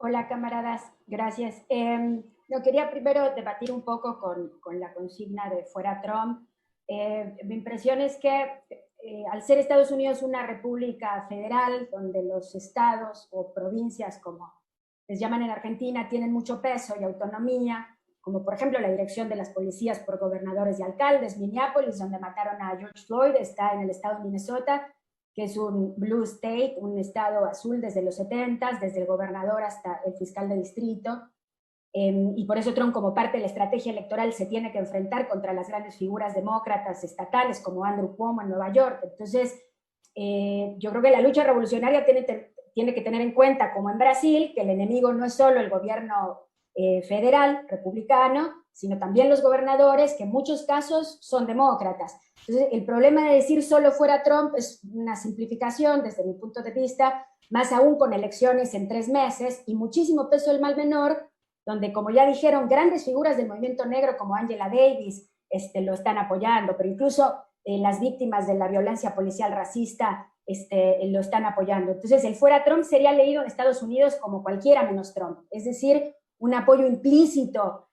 Hola, camaradas, gracias. No, quería primero debatir un poco con la consigna de fuera Trump. Mi impresión es que al ser Estados Unidos una república federal, donde los estados o provincias, como les llaman en Argentina, tienen mucho peso y autonomía, como por ejemplo la dirección de las policías por gobernadores y alcaldes. Minneapolis, donde mataron a George Floyd, está en el estado de Minnesota, que es un blue state, un estado azul desde los 70, desde el gobernador hasta el fiscal de distrito. Y por eso Trump, como parte de la estrategia electoral, se tiene que enfrentar contra las grandes figuras demócratas estatales como Andrew Cuomo en Nueva York. Entonces, yo creo que la lucha revolucionaria tiene que tener en cuenta, como en Brasil, que el enemigo no es solo el gobierno federal, republicano, sino también los gobernadores, que en muchos casos son demócratas. Entonces, el problema de decir solo fuera Trump es una simplificación desde mi punto de vista, más aún con elecciones en 3 meses y muchísimo peso del mal menor, donde, como ya dijeron, grandes figuras del movimiento negro como Angela Davis lo están apoyando, pero incluso las víctimas de la violencia policial racista lo están apoyando. Entonces, el fuera Trump sería leído en Estados Unidos como cualquiera menos Trump, es decir, un apoyo implícito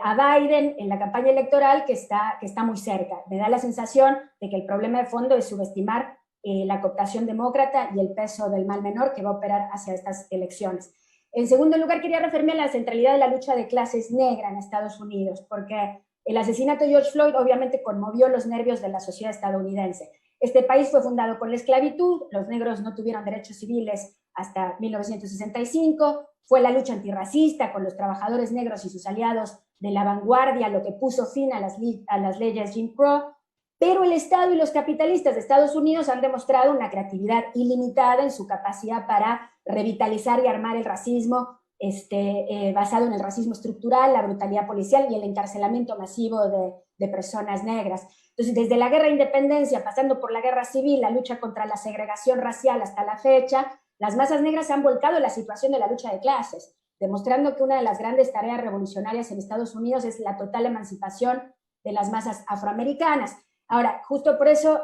a Biden en la campaña electoral que está muy cerca. Me da la sensación de que el problema de fondo es subestimar la cooptación demócrata y el peso del mal menor que va a operar hacia estas elecciones. En segundo lugar, quería referirme a la centralidad de la lucha de clases negra en Estados Unidos, porque el asesinato de George Floyd obviamente conmovió los nervios de la sociedad estadounidense. Este país fue fundado con la esclavitud, los negros no tuvieron derechos civiles hasta 1965, fue la lucha antirracista con los trabajadores negros y sus aliados de la vanguardia lo que puso fin a las leyes Jim Crow, pero el Estado y los capitalistas de Estados Unidos han demostrado una creatividad ilimitada en su capacidad para revitalizar y armar el racismo basado en el racismo estructural, la brutalidad policial y el encarcelamiento masivo de personas negras. Entonces, desde la guerra de independencia, pasando por la guerra civil, la lucha contra la segregación racial hasta la fecha, las masas negras han volcado la situación de la lucha de clases, demostrando que una de las grandes tareas revolucionarias en Estados Unidos es la total emancipación de las masas afroamericanas. Ahora, justo por eso,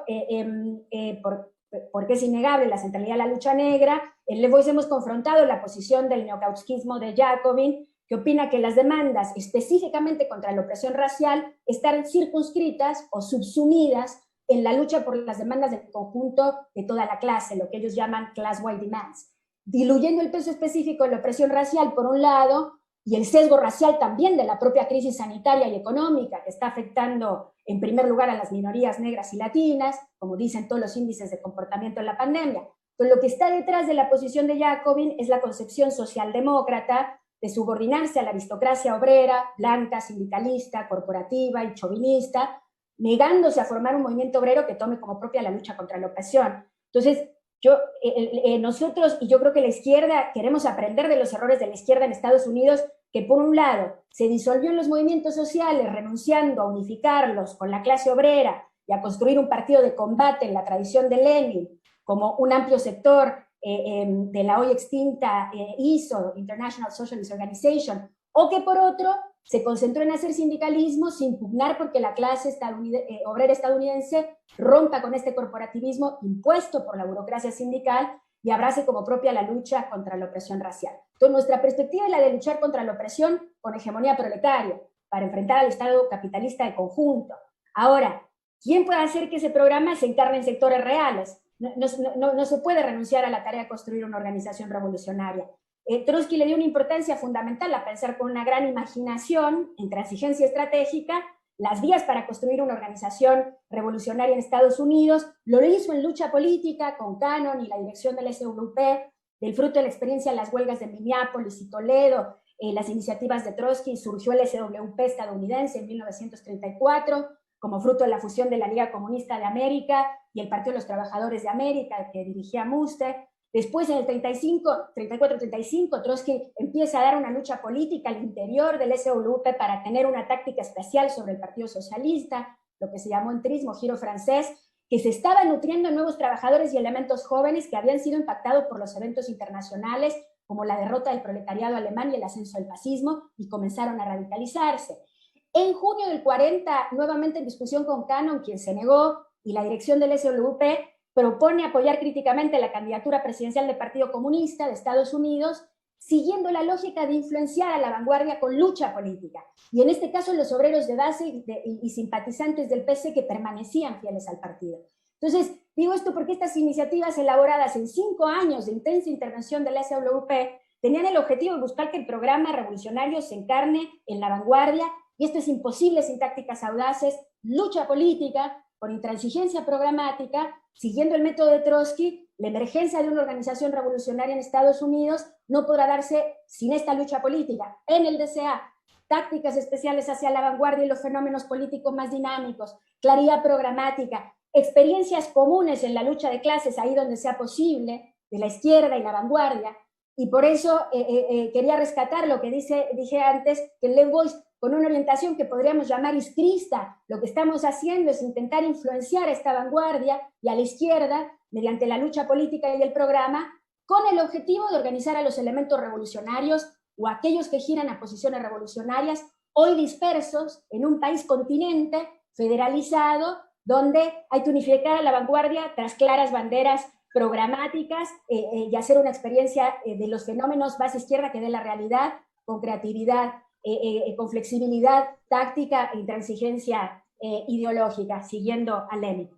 porque es innegable la centralidad de la lucha negra, en Le Voice hemos confrontado la posición del neocausquismo de Jacobin, que opina que las demandas específicamente contra la opresión racial están circunscritas o subsumidas en la lucha por las demandas del conjunto de toda la clase, lo que ellos llaman class-wide demands, diluyendo el peso específico de la opresión racial por un lado y el sesgo racial también de la propia crisis sanitaria y económica que está afectando en primer lugar a las minorías negras y latinas, como dicen todos los índices de comportamiento en la pandemia. Pero lo que está detrás de la posición de Jacobin es la concepción socialdemócrata de subordinarse a la aristocracia obrera, blanca, sindicalista, corporativa y chauvinista, negándose a formar un movimiento obrero que tome como propia la lucha contra la opresión. Entonces, nosotros, y yo creo que la izquierda, queremos aprender de los errores de la izquierda en Estados Unidos, que por un lado se disolvió en los movimientos sociales, renunciando a unificarlos con la clase obrera y a construir un partido de combate en la tradición de Lenin, como un amplio sector de la hoy extinta ISO, International Socialist Organization, o que por otro se concentró en hacer sindicalismo sin pugnar porque la clase obrera estadounidense rompa con este corporativismo impuesto por la burocracia sindical y abrace como propia la lucha contra la opresión racial. Entonces, nuestra perspectiva es la de luchar contra la opresión con hegemonía proletaria, para enfrentar al Estado capitalista de conjunto. Ahora, ¿quién puede hacer que ese programa se encarne en sectores reales? No se puede renunciar a la tarea de construir una organización revolucionaria. Trotsky le dio una importancia fundamental a pensar con una gran imaginación, intransigencia estratégica, las vías para construir una organización revolucionaria en Estados Unidos. Lo hizo en lucha política con Cannon y la dirección del SWP, del fruto de la experiencia en las huelgas de Minneapolis y Toledo, las iniciativas de Trotsky, surgió el SWP estadounidense en 1934, como fruto de la fusión de la Liga Comunista de América y el Partido de los Trabajadores de América, que dirigía Muster. Después, en el 34-35, Trotsky empieza a dar una lucha política al interior del SWP para tener una táctica especial sobre el Partido Socialista, lo que se llamó entrismo, giro francés, que se estaba nutriendo en nuevos trabajadores y elementos jóvenes que habían sido impactados por los eventos internacionales, como la derrota del proletariado alemán y el ascenso del fascismo, y comenzaron a radicalizarse. En junio del 40, nuevamente en discusión con Cannon, quien se negó, y la dirección del SWP propone apoyar críticamente la candidatura presidencial del Partido Comunista de Estados Unidos, siguiendo la lógica de influenciar a la vanguardia con lucha política. Y en este caso los obreros de base y simpatizantes del PC que permanecían fieles al partido. Entonces, digo esto porque estas iniciativas elaboradas en 5 años de intensa intervención de la SWP tenían el objetivo de buscar que el programa revolucionario se encarne en la vanguardia, y esto es imposible sin tácticas audaces, lucha política, con intransigencia programática, siguiendo el método de Trotsky. La emergencia de una organización revolucionaria en Estados Unidos no podrá darse sin esta lucha política. En el DCA, tácticas especiales hacia la vanguardia y los fenómenos políticos más dinámicos, claridad programática, experiencias comunes en la lucha de clases, ahí donde sea posible, de la izquierda y la vanguardia. Y por eso quería rescatar lo que dije antes, que el Le Bois, con una orientación que podríamos llamar izquierda, lo que estamos haciendo es intentar influenciar a esta vanguardia y a la izquierda mediante la lucha política y el programa, con el objetivo de organizar a los elementos revolucionarios o aquellos que giran a posiciones revolucionarias, hoy dispersos en un país continente federalizado, donde hay que unificar a la vanguardia tras claras banderas programáticas y hacer una experiencia de los fenómenos base izquierda que dé la realidad con creatividad, con flexibilidad táctica e intransigencia ideológica, siguiendo a Lenin.